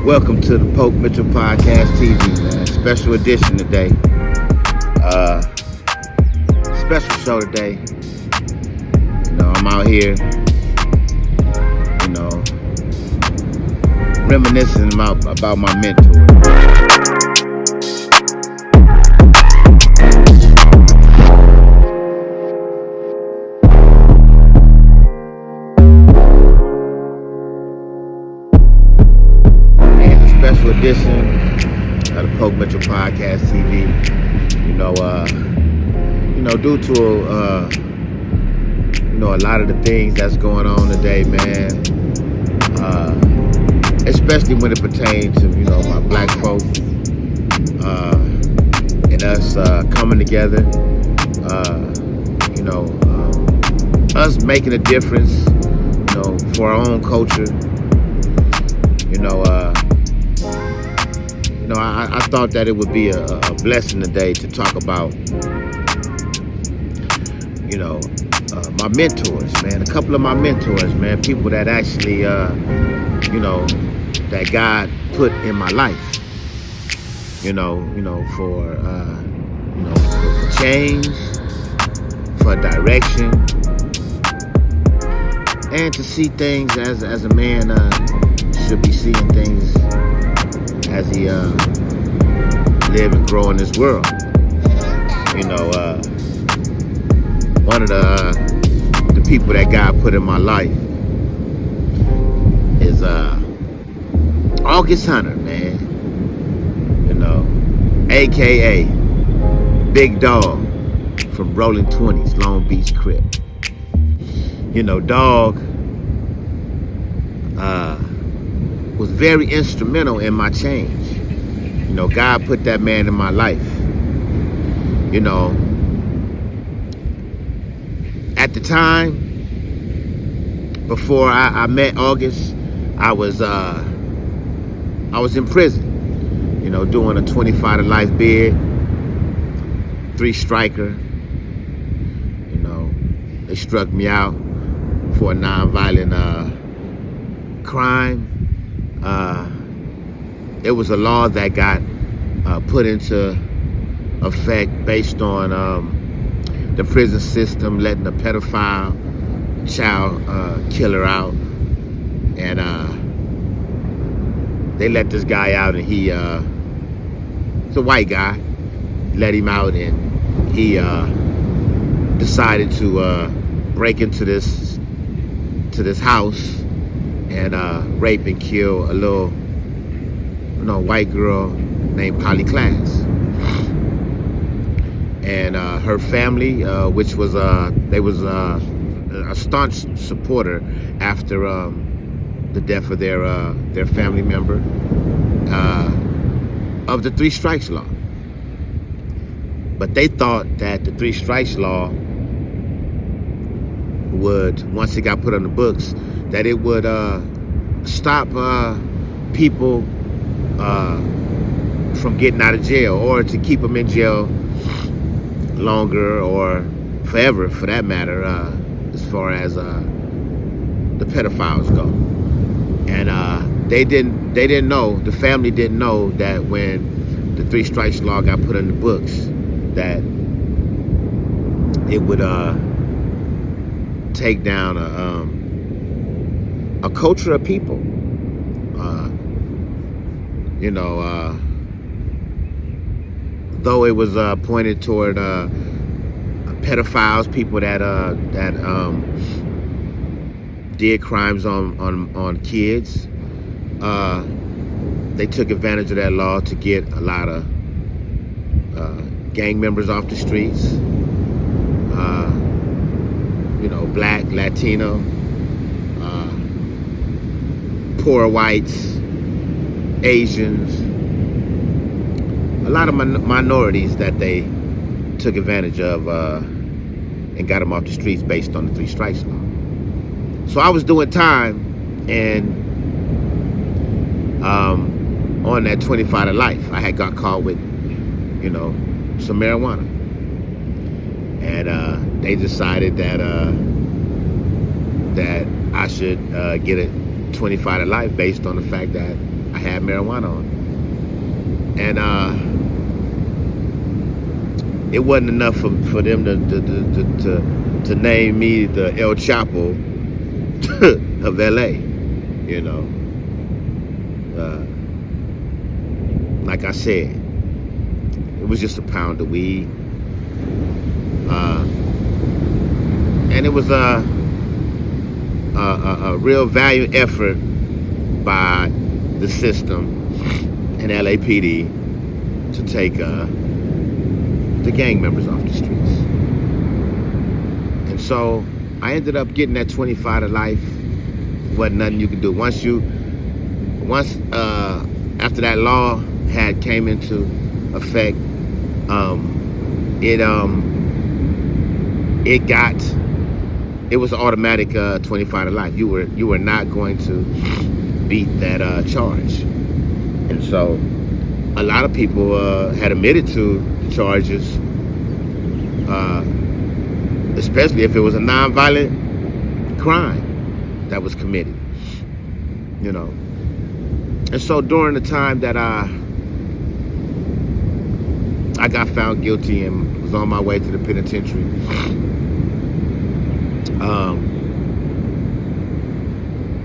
Welcome to the Poke Mitchell Podcast TV, man. Special edition today. Special show today. I'm out here, reminiscing about my mentor. Special edition of the Poke Mitchell Podcast TV. Due to a lot of the things that's going on today, man. Especially when it pertains to my black folk and us coming together. Us making a difference. For our own culture. I thought that it would be a blessing today to talk about, my mentors, man. A couple of my mentors, man. People that actually, that God put in my life. For change, for direction, and to see things as a man should be seeing things as he live and grow in this world. One of the people that God put in my life is August Hunter, man. AKA Big Dog from Rolling 20s, Long Beach Crip. Dog was very instrumental in my change. God put that man in my life. At the time, before I met August, I was in prison. Doing a 25 to life bid, 3-striker. They struck me out for a non-violent crime. It was a law that got put into effect based on the prison system letting a pedophile child killer out, and they let this guy out, and he's a white guy, let him out, and he decided to break into this house and rape and kill a little white girl named Polly Class. And her family, which was they was a staunch supporter after the death of their family member of the 3 strikes law. But they thought that the 3 strikes law would, once it got put on the books, that it would stop people from getting out of jail, or to keep them in jail longer or forever, for that matter, as far as the pedophiles go. And they didn't know, the family didn't know that when the 3 strikes law got put on the books, that it would take down a culture of people. Though it was pointed toward pedophiles, people that did crimes on kids, they took advantage of that law to get a lot of gang members off the streets. Black, Latino, poor whites, Asians, a lot of minorities that they took advantage of and got them off the streets based on the 3 strikes law. So I was doing time, and on that 25 to life, I had got caught with, some marijuana. And they decided that I should get a 25 to life based on the fact that I had marijuana on. And it wasn't enough for them to name me the El Chapo of LA, you know. Like I said, it was just a pound of weed. And it was a real valiant effort by the system and LAPD to take the gang members off the streets. And so I ended up getting that 25 to life. Wasn't nothing you could do. Once after that law had came into effect, it was automatic 25 to life. You were not going to beat that charge. And so a lot of people had admitted to the charges, especially if it was a nonviolent crime that was committed, you know. And so during the time that I got found guilty and was on my way to the penitentiary,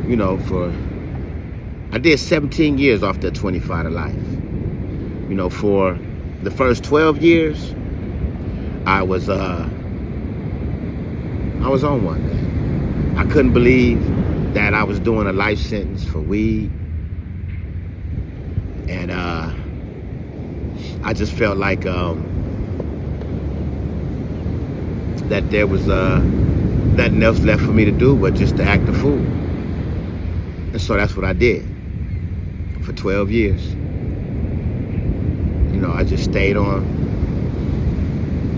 you know, I did 17 years off that 25 to life. You know, for the first 12 years, I was on one, man. I couldn't believe that I was doing a life sentence for weed. And I just felt like that there was nothing else left for me to do but just to act a fool. And so that's what I did for 12 years. You know, I just stayed on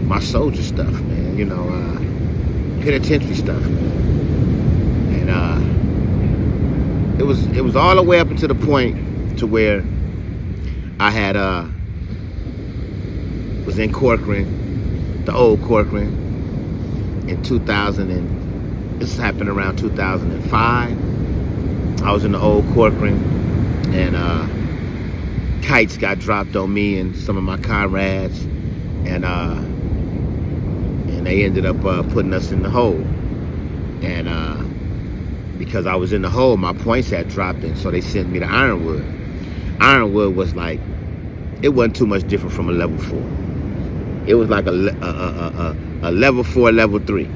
my soldier stuff, man. You know, penitentiary stuff, man. And it was all the way up until the point to where I had was in Corcoran, the old Corcoran, in 2000, and this happened around 2005. I was in the old Corcoran, and kites got dropped on me and some of my comrades, and they ended up putting us in the hole. And because I was in the hole, my points had dropped, and so they sent me to Ironwood. Ironwood was like, it wasn't too much different from a level 4. It was like a level 4, level 3.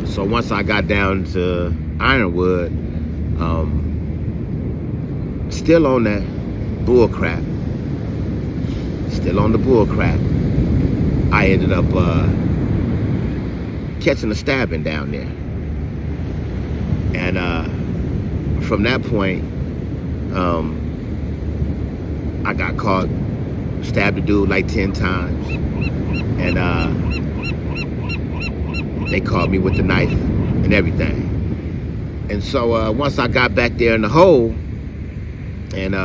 So once I got down to Ironwood, still on that bull crap, I ended up catching a stabbing down there. And from that point, I got caught, stabbed a dude like 10 times. And they caught me with the knife and everything. And so once I got back there in the hole, and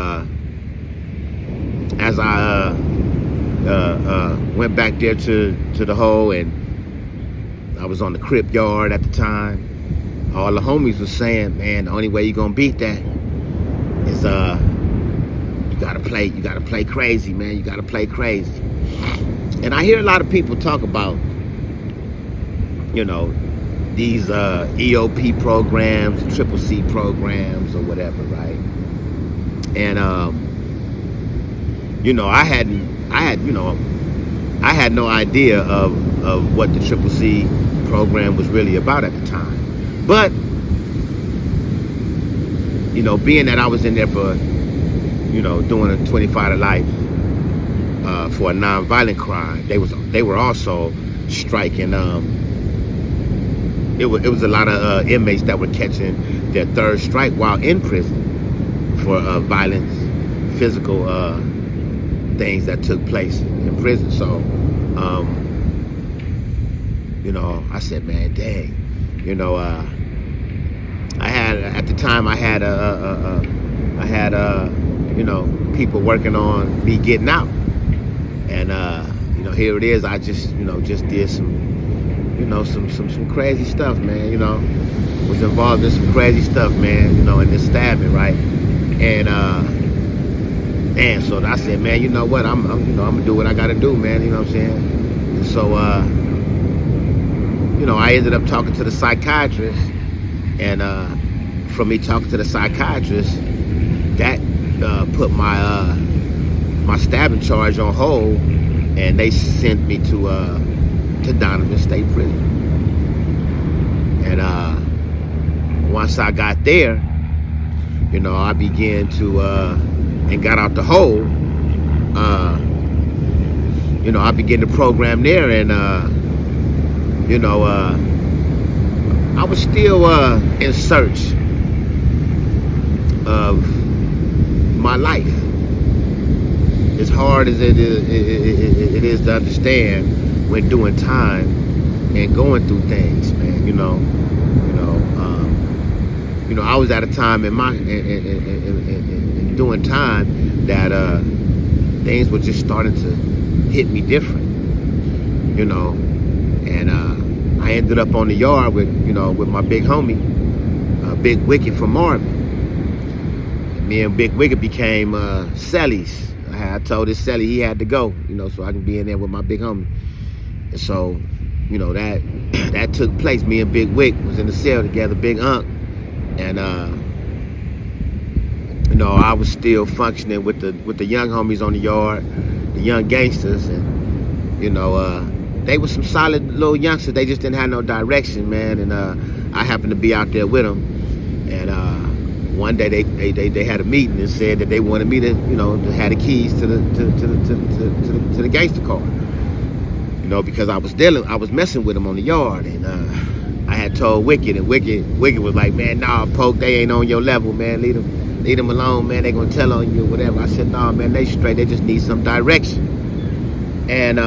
as I went back there to the hole, and I was on the Crip Yard at the time, all the homies was saying, man, the only way you're gonna beat that is you gotta play crazy, man. You gotta play crazy. And I hear a lot of people talk about, you know, these EOP programs, Triple C programs, or whatever, right? And you know, I had no idea of what the Triple C program was really about at the time. But you know, being that I was in there for, you know, doing a 25 to life for a non-violent crime, they were also striking. It was a lot of inmates that were catching their third strike while in prison for violence, physical things that took place in prison. So, you know, I said, man, dang, you know, I had you know, people working on me getting out, and you know, here it is. I just did some some crazy stuff, man. Was involved in some crazy stuff, man. In this stabbing, right? And so I said, man, you know what? I'm gonna do what I gotta do, man. You know what I'm saying? And so, I ended up talking to the psychiatrist, and from me talking to the psychiatrist, that put my stabbing charge on hold, and they sent me to Donovan State Prison. And once I got there, I began to and got out the hole. I began the program there, and I was still in search of my life. As hard as it is to understand when doing time and going through things, man. I was at a time in doing time that things were just starting to hit me different, and I ended up on the yard with my big homie, Big Wicked from Marvin. Me and Big Wicked became cellies. I told this celly he had to go, so I can be in there with my big homie. And so, that took place. Me and Big Wick was in the cell together, Big Unk, and I was still functioning with the young homies on the yard, the young gangsters, and they were some solid little youngsters. They just didn't have no direction, man. And I happened to be out there with them, and one day they had a meeting and said that they wanted me to to have the keys to the gangster car, because I was messing with them on the yard, and I had told Wicked, and Wicked was like, man, nah, Poke, they ain't on your level, man. Leave them alone, man. They gonna tell on you or whatever. I said, nah, man, they straight. They just need some direction. And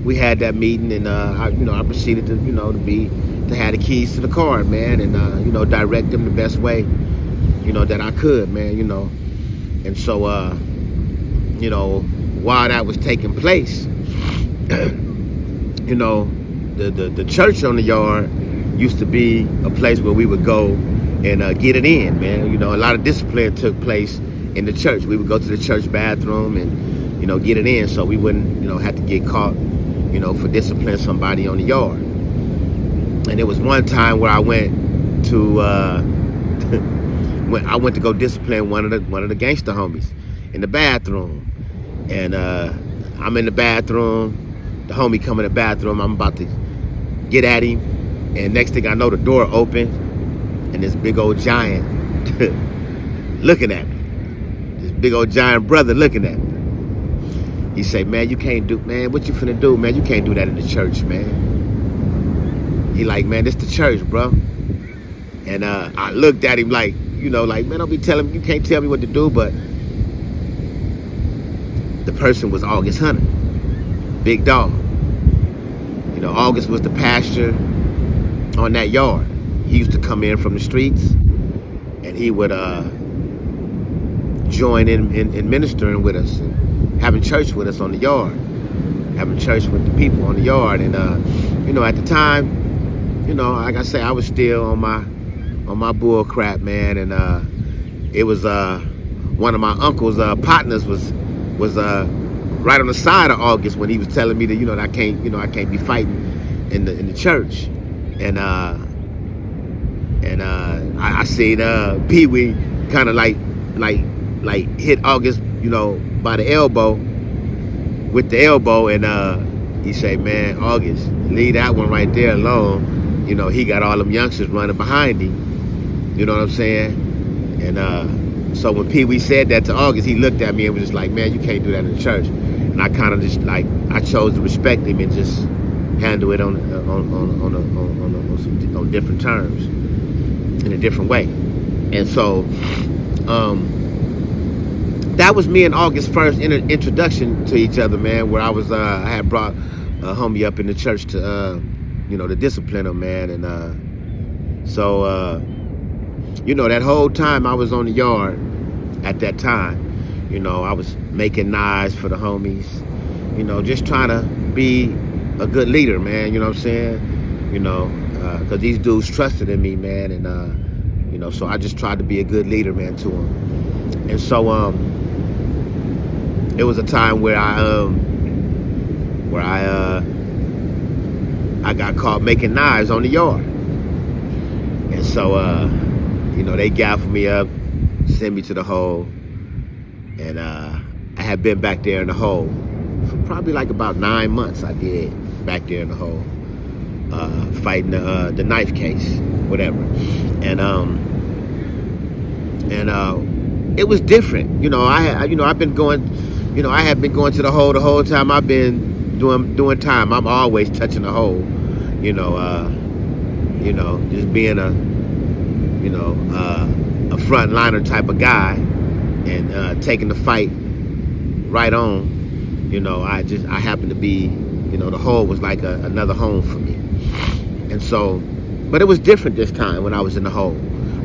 we had that meeting, and I proceeded to to have the keys to the car, man, and direct them the best way that I could, man. And so while that was taking place, the church on the yard used to be a place where we would go and get it in, man. A lot of discipline took place in the church. We would go to the church bathroom and get it in, so we wouldn't have to get caught for disciplining somebody on the yard. And it was one time where I went to I went to go discipline one of the gangster homies in the bathroom, and I'm in the bathroom. The homie come in the bathroom. I'm about to get at him, and next thing I know, the door opened, and this big old giant looking at me. This big old giant brother looking at me. He say, man, you can't do, man, what you finna do, man? You can't do that in the church, man. He like, man, this the church, bro. And I looked at him like, like, man, don't be telling me, you can't tell me what to do. But the person was August Hunter, Big Dog. August was the pastor on that yard. He used to come in from the streets, and he would join in ministering with us, and having church with us on the yard, having church with the people on the yard. And at the time, like I say, I was still on my bull crap, man. And it was one of my uncle's partners was right on the side of August when he was telling me that that I can't be fighting in the church. And I seen Pee Wee kind of like hit August by the elbow with the elbow, and he say, man, August, leave that one right there alone. He got all them youngsters running behind him. You know what I'm saying? And so when Pee Wee said that to August, he looked at me and was just like, man, you can't do that in the church. And I kind of just I chose to respect him and just handle it on different terms, in a different way. And so that was me and August's first introduction to each other, man, where I had brought a homie up in the church to to discipline him, man. And so that whole time I was on the yard at that time, I was making knives for the homies, just trying to be a good leader, man. You know what I'm saying? Because these dudes trusted in me, man, and so I just tried to be a good leader, man, to them. And so it was a time where I got caught making knives on the yard, and so they gaffled me up, sent me to the hole, and I had been back there in the hole for probably like about 9 months. I did back there in the hole, fighting the knife case, whatever, and it was different. I've been going, I had been going to the whole time I've been doing time. I'm always touching the hole, just being a frontliner type of guy, and taking the fight right on. I happened to be, the hole was like another home for me. And so, but it was different this time when I was in the hole.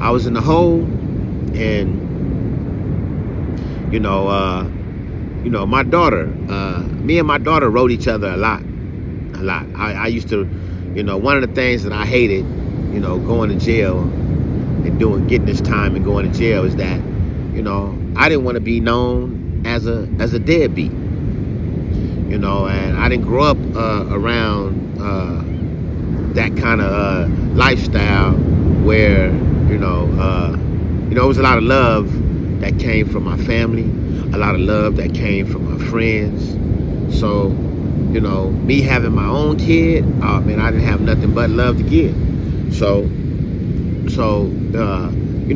I was in the hole, and my daughter, me and my daughter wrote each other a lot. I used to, one of the things that I hated, going to jail and getting this time and going to jail is that, I didn't want to be known as a deadbeat, and I didn't grow up around that kind of lifestyle where, it was a lot of love that came from my family, a lot of love that came from my friends. So, me having my own kid, oh man, I didn't have nothing but love to give. So,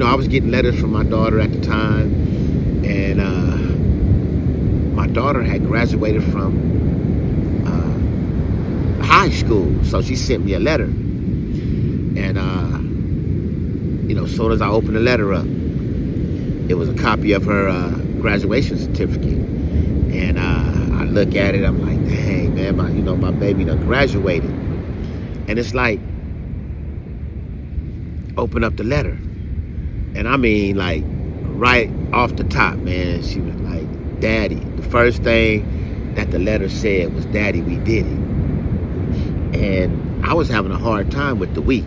I was getting letters from my daughter at the time, and my daughter had graduated from high school, so she sent me a letter, and soon as I opened the letter up, it was a copy of her graduation certificate, and I look at it, I'm like, dang man, my baby done graduated, and it's like, open up the letter, and I mean, like, right off the top, man, she was like, Daddy. The first thing that the letter said was, Daddy, we did it. And I was having a hard time with the we,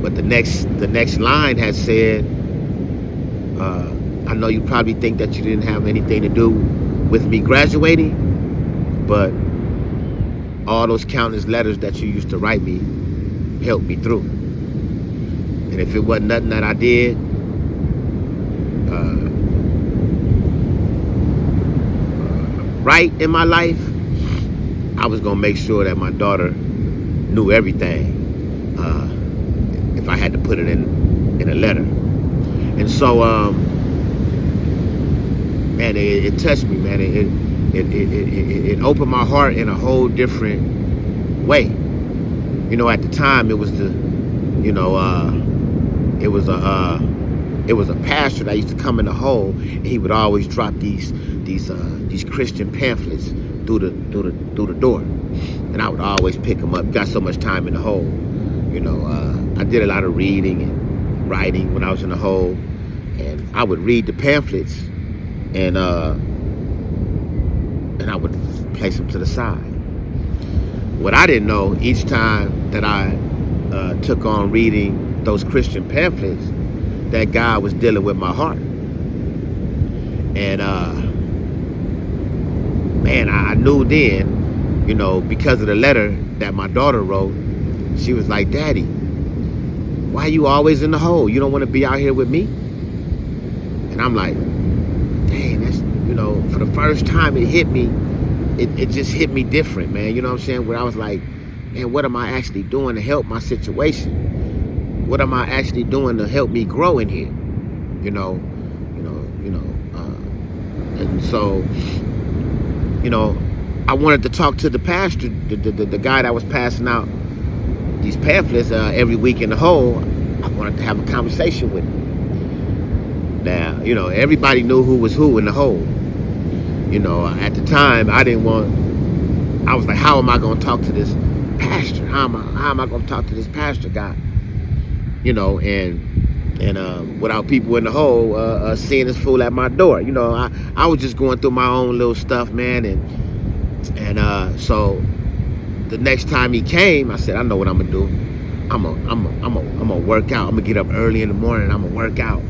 but the next line had said, I know you probably think that you didn't have anything to do with me graduating, but all those countless letters that you used to write me helped me through. And if it wasn't nothing that I did, right in my life, I was gonna make sure that my daughter knew everything, if I had to put it in a letter. And so, man, it touched me, man. It opened my heart in a whole different way. At the time, it was it was a pastor that used to come in the hole, and he would always drop these Christian pamphlets through the door, and I would always pick them up. Got so much time in the hole, I did a lot of reading and writing when I was in the hole, and I would read the pamphlets, and I would place them to the side. What I didn't know, each time that I took on reading those Christian pamphlets, that God was dealing with my heart. And man, I knew then, because of the letter that my daughter wrote, she was like, Daddy, why are you always in the hole? You don't want to be out here with me? And I'm like, dang, that's, for the first time it hit me, it just hit me different, man. You know what I'm saying? Where I was like, man, what am I actually doing to help my situation? What am I actually doing to help me grow in here? And so, I wanted to talk to the pastor, the guy that was passing out these pamphlets every week in the hole. I wanted to have a conversation with him. Now, everybody knew who was who in the hole. At the time, I was like, how am I going to talk to this pastor? How am I going to talk to this pastor guy? And And without people in the hole seeing this fool at my door. I was just going through my own little stuff, man. And so the next time he came, I said, I know what I'm gonna do. I'm gonna work out. I'm gonna get up early in the morning. I'm gonna work out,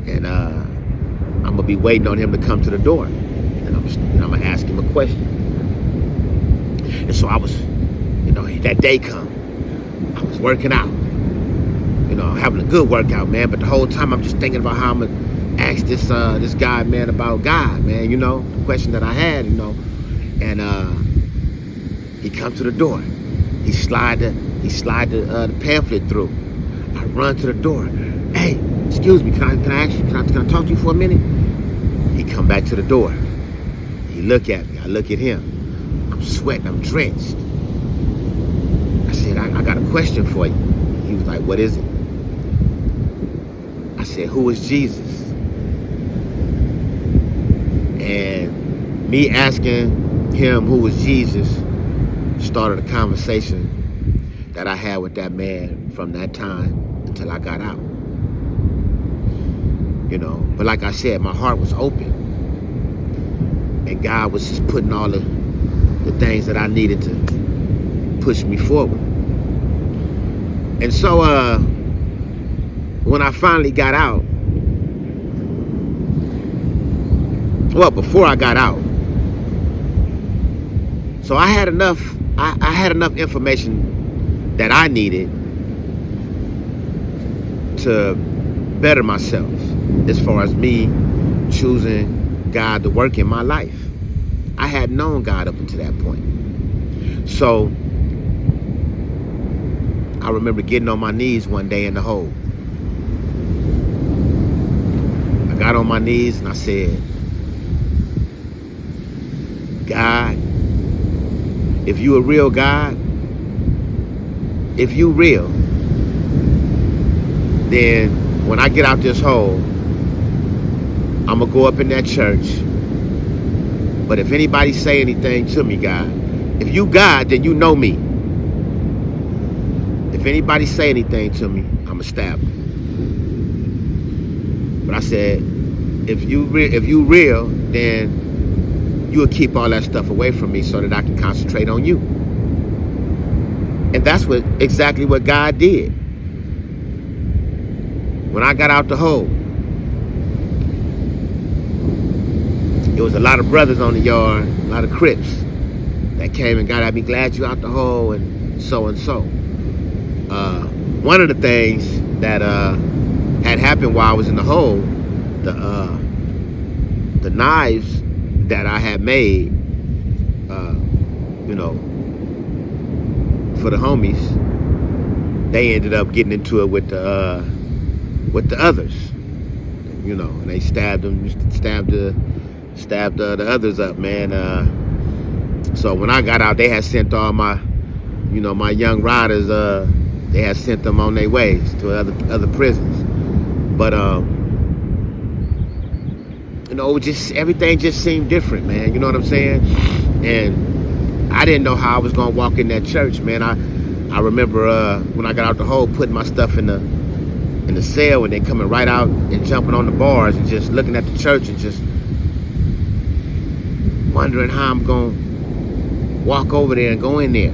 and I'm gonna be waiting on him to come to the door, and I'm gonna ask him a question. And so I was, that day come, I was working out, having a good workout, man. But the whole time I'm just thinking about how I'm gonna ask this guy, man, about God, man. The question that I had, and he come to the door. He slide the pamphlet through. I run to the door. Hey, excuse me, can I ask you? Can I talk to you for a minute? He come back to the door. He look at me. I look at him. I'm sweating. I'm drenched. I said, I got a question for you. He was like, what is it? I said, who is Jesus? And me asking him who was Jesus started a conversation that I had with that man from that time until I got out. But like I said, my heart was open, and God was just putting all the things that I needed to push me forward. And so when I finally got out, well, before I got out, so I had enough information that I needed to better myself as far as me choosing God to work in my life. I had known God up until that point. So I remember getting on my knees one day in the hole. I got on my knees and I said, God, if you a real God, if you real, then when I get out this hole, I'm going to go up in that church. But if anybody say anything to me, God, if you God, then you know me. If anybody say anything to me, I'm going to stab them. But I said, if you real, then you'll keep all that stuff away from me so that I can concentrate on you. And that's exactly what God did. When I got out the hole, there was a lot of brothers on the yard, a lot of Crips that came and got at me, glad you out the hole, and so and so. One of the things that had happened while I was in the hole, the knives that I had made, for the homies, they ended up getting into it with the others, and they stabbed the others up, man. So when I got out, they had sent all my, my young riders, they had sent them on their ways to other prisons. But everything just seemed different, man. You know what I'm saying? And I didn't know how I was gonna walk in that church, man. I remember when I got out the hole, putting my stuff in the cell, and then coming right out and jumping on the bars and just looking at the church and just wondering how I'm gonna walk over there and go in there.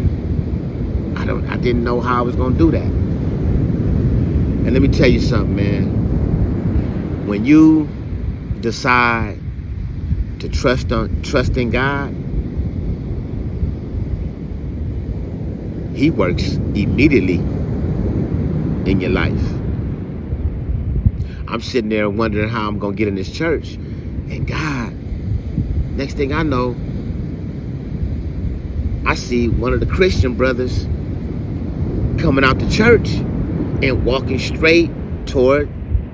I didn't know how I was gonna do that. And let me tell you something, man. When you decide to trust in God, He works immediately in your life. I'm sitting there wondering how I'm gonna get in this church, and God, next thing I know, I see one of the Christian brothers coming out the church and walking straight toward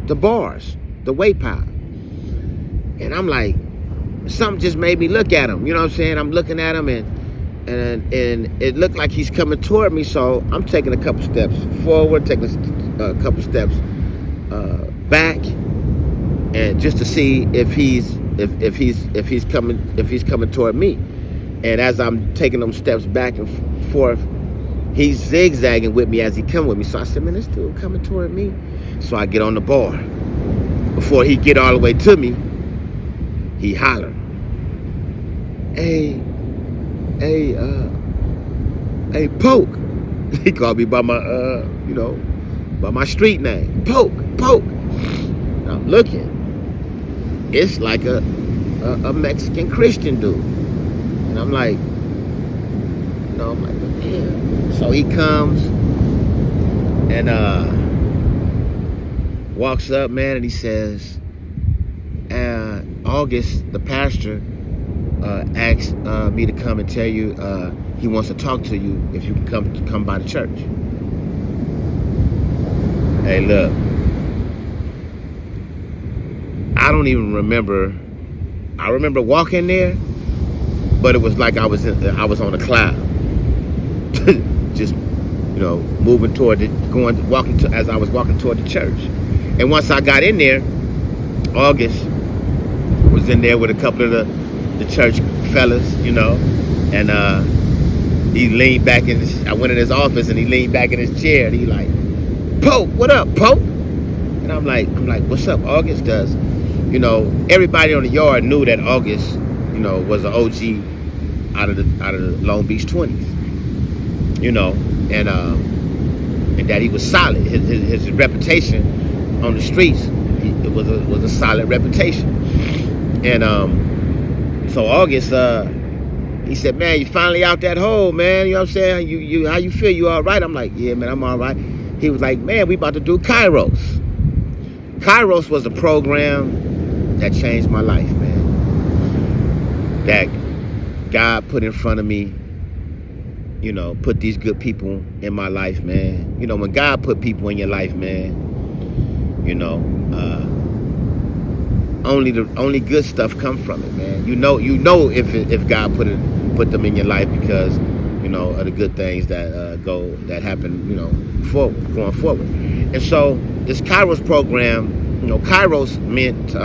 the bars, the weight pile. And I'm like, something just made me look at him. You know what I'm saying? I'm looking at him, and it looked like he's coming toward me. So I'm taking a couple steps forward, taking a couple steps back, and just to see if he's coming toward me. And as I'm taking them steps back and forth, he's zigzagging with me as he come with me. So I said, man, this dude coming toward me. So I get on the bar. Before he get all the way to me, he holler, hey, hey, Poke. He called me by my, by my street name, Poke. And I'm looking. It's like a Mexican Christian dude. And I'm like, yeah. So he comes and walks up, man, and he says, August, the pastor, asked me to come and tell you he wants to talk to you if you can come by the church. Hey, look, I don't even remember. I remember walking there, but it was like I was on a cloud, just moving toward as I was walking toward the church. And once I got in there, August was in there with a couple of the church fellas, and he leaned back I went in his office and he leaned back in his chair and he like, Pope, what up, Pope? And I'm like, what's up, August? Does everybody on the yard knew that August, was an OG out of the Long Beach 20s, and that he was solid. His reputation on the streets, it was a solid reputation. And so August, he said, man, you finally out that hole, man. You know what I'm saying? You how you feel? You all right? I'm like, yeah, man, I'm all right. He was like, man, we about to do Kairos. Kairos was a program that changed my life, man. That God put in front of me, put these good people in my life, man. When God put people in your life, man, only good stuff come from it, man. If God put them in your life because of the good things that happen, going forward. And so this Kairos program, Kairos meant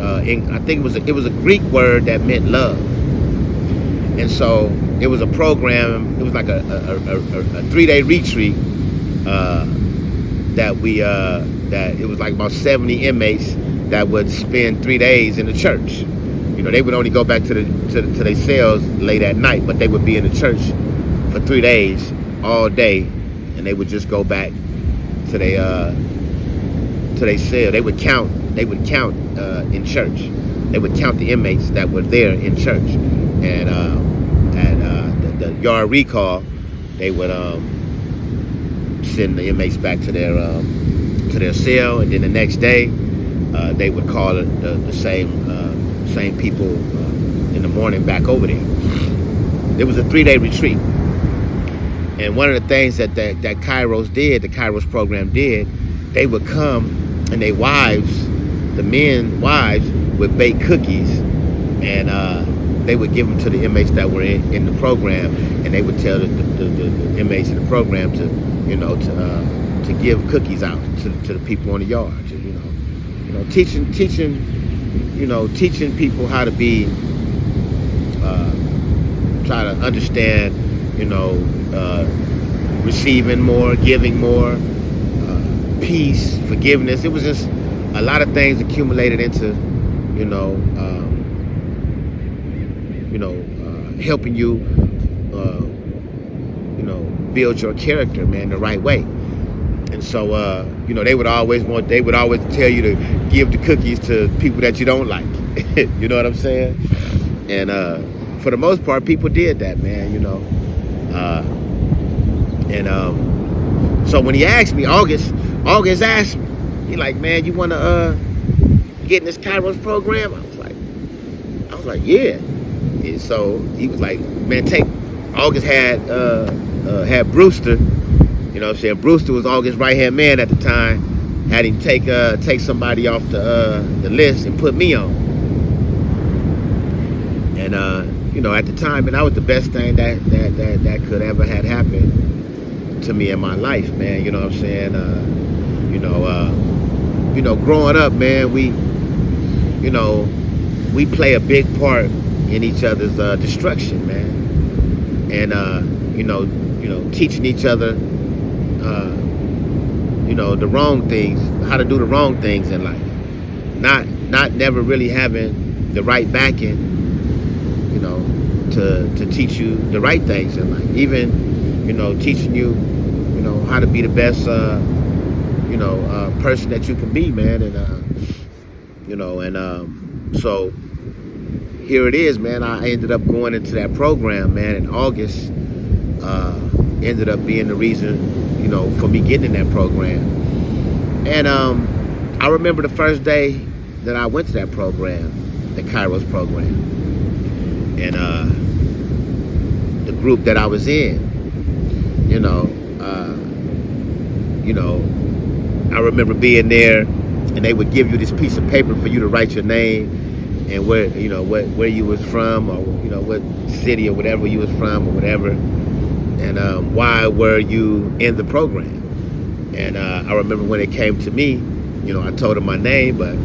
I think it was a Greek word that meant love. And so it was a program. It was like a 3-day retreat that it was like about 70 inmates that would spend 3 days in the church. They would only go back to their cells late at night, but they would be in the church for 3 days all day, and they would just go back to their cell. They would count in church. They would count the inmates that were there in church, and the yard recall, they would send the inmates back to their cell, and then the next day they would call the same people in the morning back over there. It was a 3-day retreat, and one of the things that Kairos did, the Kairos program did, they would come and their wives, the men's wives, would bake cookies, and they would give them to the inmates that were in the program, and they would tell the inmates in the program to give cookies out to the people on the yard. Teaching people how to be, try to understand, receiving more, giving more, peace, forgiveness. It was just a lot of things accumulated into, helping you, build your character, man, the right way. And so, they would always tell you to give the cookies to people that you don't like. You know what I'm saying? And for the most part, people did that, man. So when he asked me, August asked me, he like, man, you want to get in this Kairos program? I was like, yeah. And so he was like, man, August had Brewster. You know what I'm saying? Brewster was August's right-hand man at the time. Had him take somebody off the list and put me on. And at the time, and that was the best thing that could ever had happened to me in my life, man. You know what I'm saying? Growing up, man, we play a big part in each other's destruction, man. And teaching each other, the wrong things, how to do the wrong things in life. Not never really having the right backing, to teach you the right things in life. Even, teaching you, how to be the best, person that you can be, man. And so here it is, man. I ended up going into that program, man, in August. Ended up being the reason, for me getting in that program. And I remember the first day that I went to that program, the Kairos program, and the group that I was in, I remember being there, and they would give you this piece of paper for you to write your name and where you was from, or what city or whatever you was from or whatever, and why were you in the program. And I remember when it came to me, I told them my name, but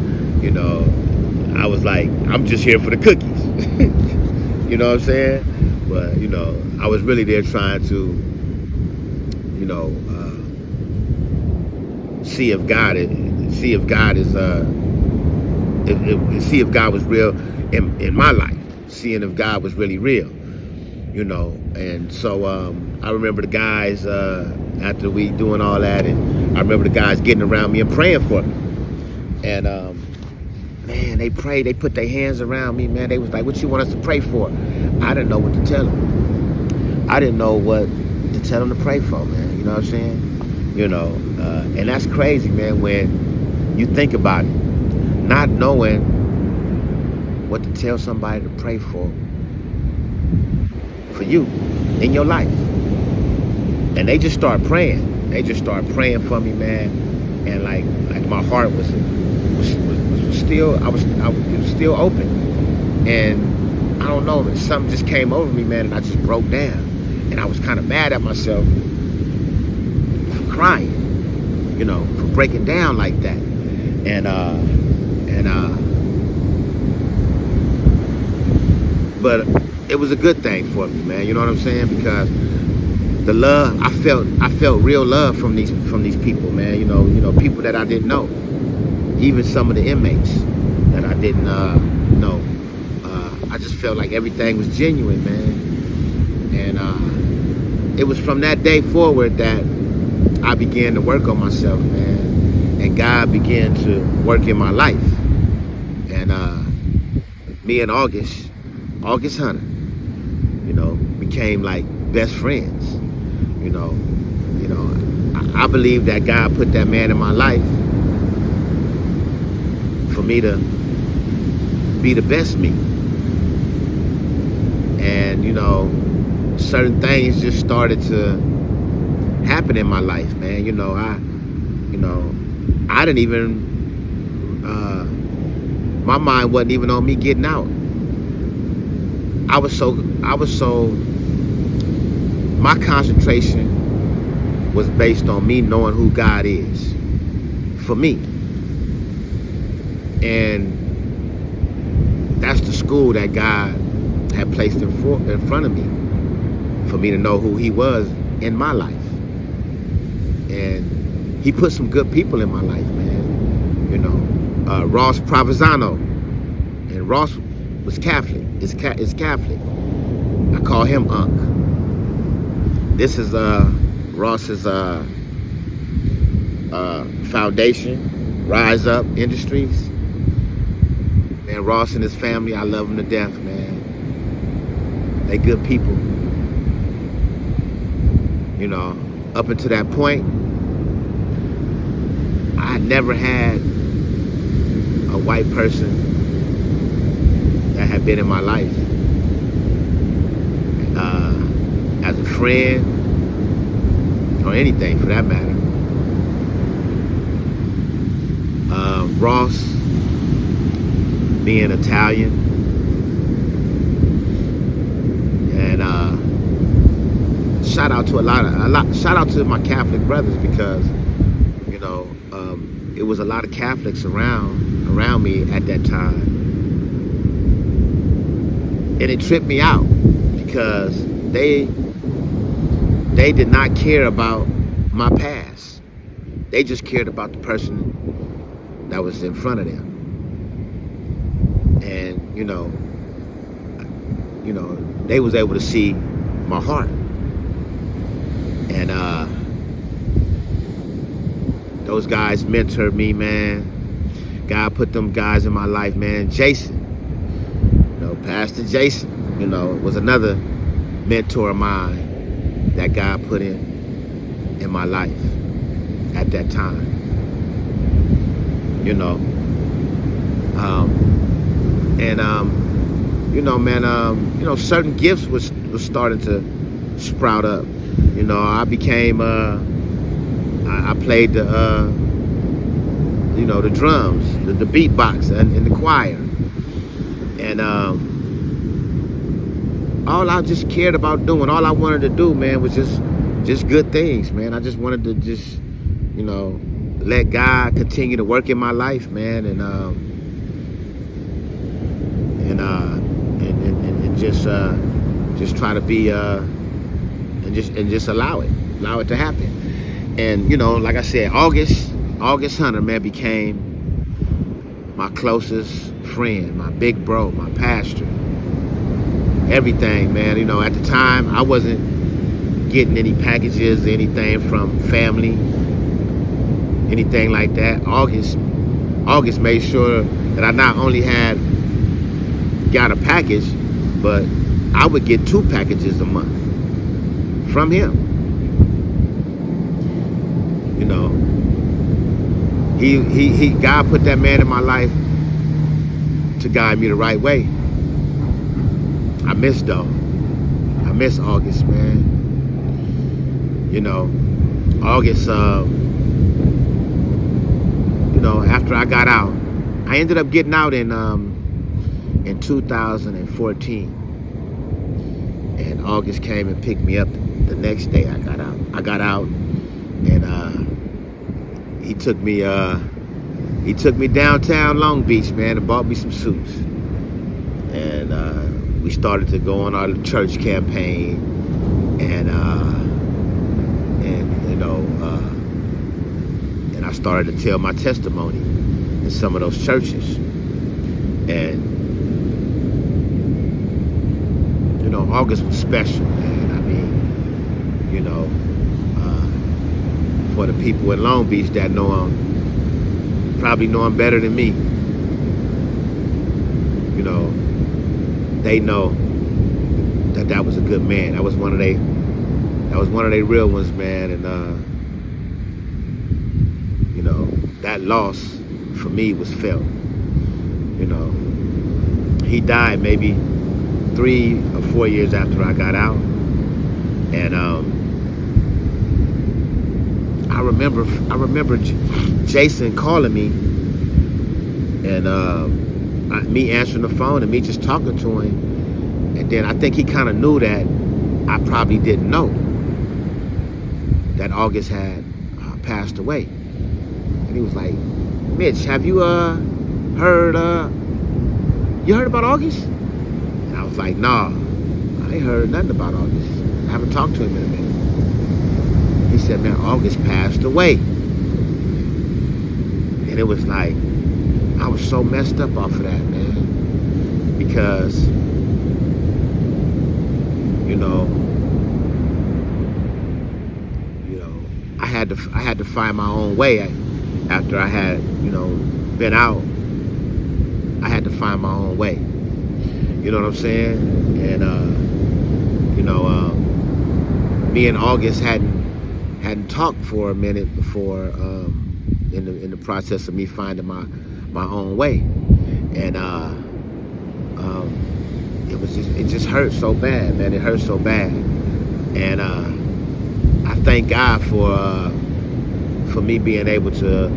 I was like, I'm just here for the cookies. You know what I'm saying? But I was really there trying to see if God was real in my life, seeing if God was really real, and so I remember the guys, after we doing all that, and I remember the guys getting around me and praying for me, and man, they prayed, they put their hands around me, man. They was like, what you want us to pray for? I didn't know what to tell them. I didn't know what to tell them to pray for, man. You know what I'm saying? And that's crazy, man, when you think about it. Not knowing what to tell somebody to pray for you in your life. And they just start praying. They just start praying for me, man. And like my heart was still, it was still open. And I don't know, something just came over me, man, and I just broke down. And I was kind of mad at myself for crying, for breaking down like that. But it was a good thing for me, man. You know what I'm saying? Because the love, I felt real love from these people, man. People that I didn't know, even some of the inmates that I didn't know. I just felt like everything was genuine, man. And it was from that day forward that I began to work on myself, man. And God began to work in my life. And me and August Hunter, became like best friends. I believe that God put that man in my life for me to be the best me. And certain things just started to happen in my life, man. I didn't even my mind wasn't even on me getting out. I was so my concentration was based on me knowing who God is for me. And that's the school that God had placed in front of me, for me to know who he was in my life. And he put some good people in my life, man. Ross Provenzano, and Ross was Catholic. Is Catholic. I call him Unc. This is Ross's foundation, Rise Up Industries. Man, Ross and his family, I love them to death, man. They good people. Up until that point, I never had a white person that had been in my life as a friend or anything for that matter. Ross being Italian, and shout out to shout out to my Catholic brothers, because it was a lot of Catholics around me at that time, and it tripped me out because they did not care about my past. They just cared about the person that was in front of them. And, they was able to see my heart. And those guys mentored me, man. God put them guys in my life, man. Jason, Pastor Jason, was another mentor of mine that God put in my life at that time. Certain gifts was starting to sprout up. I became I played the the drums, the beatbox, and the choir, and all I just cared about doing, all I wanted to do, man, was just good things, man. I just wanted to just let God continue to work in my life, man, and just try to be and just allow it to happen. And like I said, August Hunter, man, became my closest friend, my big bro, my pastor, everything, man. At the time I wasn't getting any packages, anything from family, anything like that. August made sure that I not only got a package, but I would get 2 packages a month from him. He God put that man in my life to guide me the right way. I miss August, man. August, after I got out, I ended up getting out in 2014. And August came and picked me up the next day I got out. I got out, and he took me downtown Long Beach, man, and bought me some suits. And we started to go on our church campaign, and I started to tell my testimony in some of those churches. And August was special, man. I mean, for the people in Long Beach that know him, probably know him better than me. They know that was a good man. That was one of they real ones, man. And that loss for me was felt. He died maybe 3 or 4 years after I got out, and I remember Jason calling me, and me answering the phone, and me just talking to him, and then I think he kind of knew that I probably didn't know that August had passed away, and he was like, "Mitch, have you heard about August?" And I was like, "Nah, I ain't heard nothing about August. I haven't talked to him in a minute." He said, "Man, August passed away." And it was like, I was so messed up off of that, man, because I had to find my own way after I had been out. I had to find my own way. You know what I'm saying? And me and August hadn't talked for a minute before, in the process of me finding my own way, and it just hurt so bad, man. It hurt so bad, and I thank God for me being able to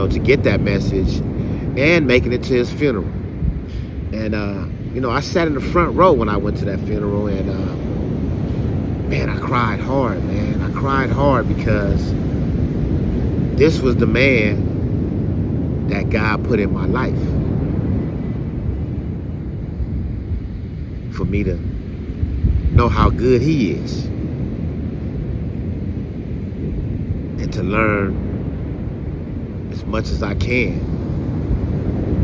to get that message and making it to his funeral. And I sat in the front row when I went to that funeral, and man, I cried hard, man. I cried hard because this was the man that God put in my life for me to know how good he is, and to learn as much as I can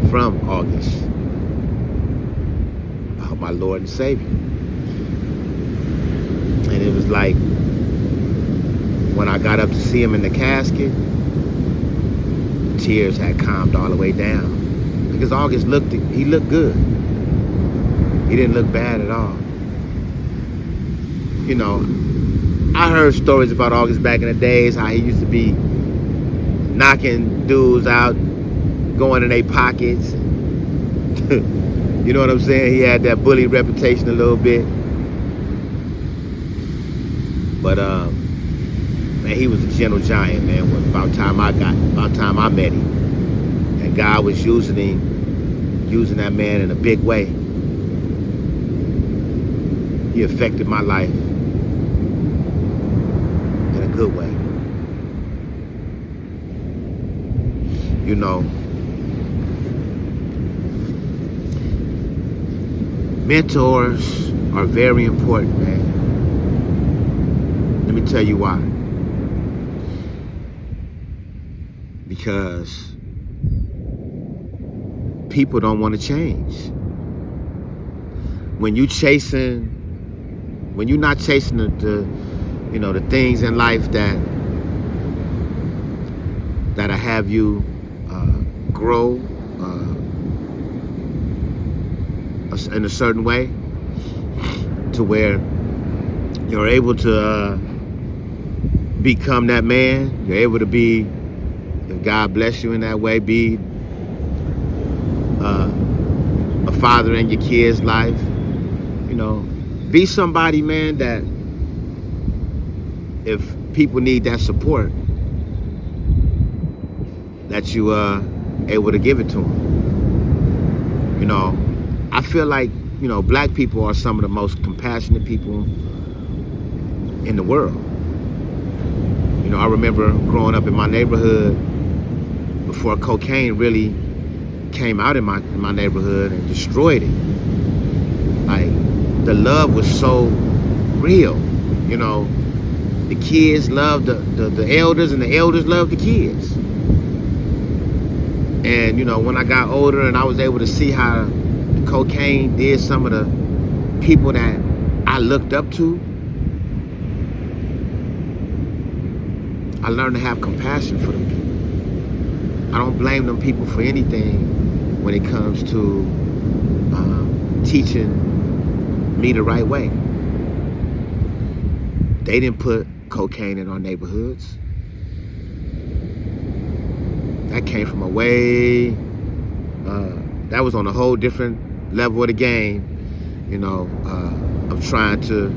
from August about my Lord and Savior. And it was like, when I got up to see him in the casket, the tears had calmed all the way down. Because August looked good. He didn't look bad at all. You know, I heard stories about August back in the days, how he used to be knocking dudes out, going in their pockets. You know what I'm saying? He had that bully reputation a little bit. But man, he was a gentle giant, man. About time I met him. And God was using that man in a big way. He affected my life in a good way. You know, mentors are very important, man. Let me tell you why. Because people don't want to change. When you're not chasing the things in life that'll have you grow in a certain way, to where you're able to become that man. You're able to be, if God bless you in that way, be a father in your kid's life. You know, be somebody, man, that if people need that support, that you able to give it to them. You know, I feel like, you know, black people are some of the most compassionate people in the world. You know, I remember growing up in my neighborhood before cocaine really came out in my neighborhood and destroyed it. Like, the love was so real. You know, the kids loved the elders, and the elders loved the kids. And, you know, when I got older and I was able to see how the cocaine did some of the people that I looked up to, I learned to have compassion for them people. I don't blame them people for anything when it comes to teaching me the right way. They didn't put cocaine in our neighborhoods. That came from a way, that was on a whole different level of the game, you know, of trying to,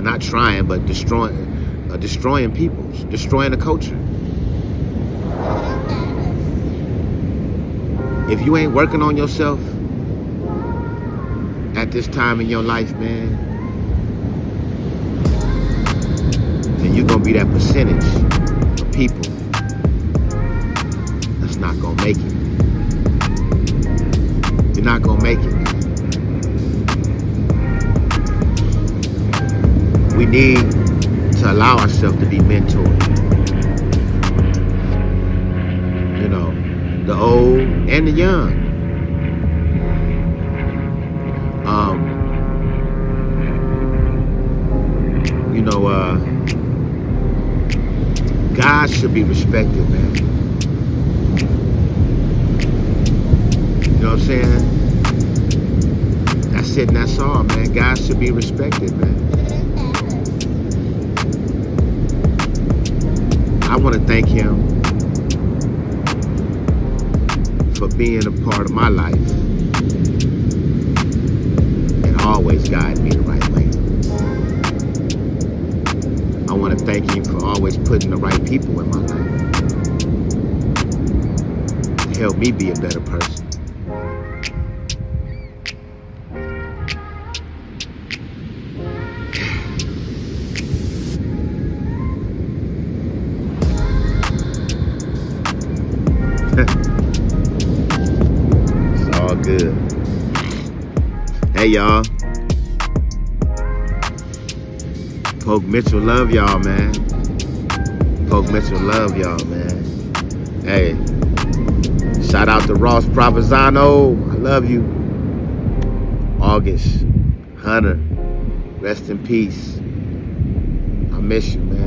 not trying, but destroying people, destroying the culture. If you ain't working on yourself at this time in your life, man, then you're gonna be that percentage of people that's not gonna make it. You're not gonna make it. We need to allow ourselves to be mentored. You know, the old and the young. You know, God should be respected, man. You know what I'm saying? That's it, and that's all, man. God should be respected, man. I want to thank him for being a part of my life and always guiding me the right way. I want to thank him for always putting the right people in my life to help me be a better person. It's all good. Hey, y'all. Poke Mitchell love y'all, man. Poke Mitchell love y'all, man. Hey, shout out to Ross Provenzano. I love you. August, Hunter, rest in peace. I miss you, man.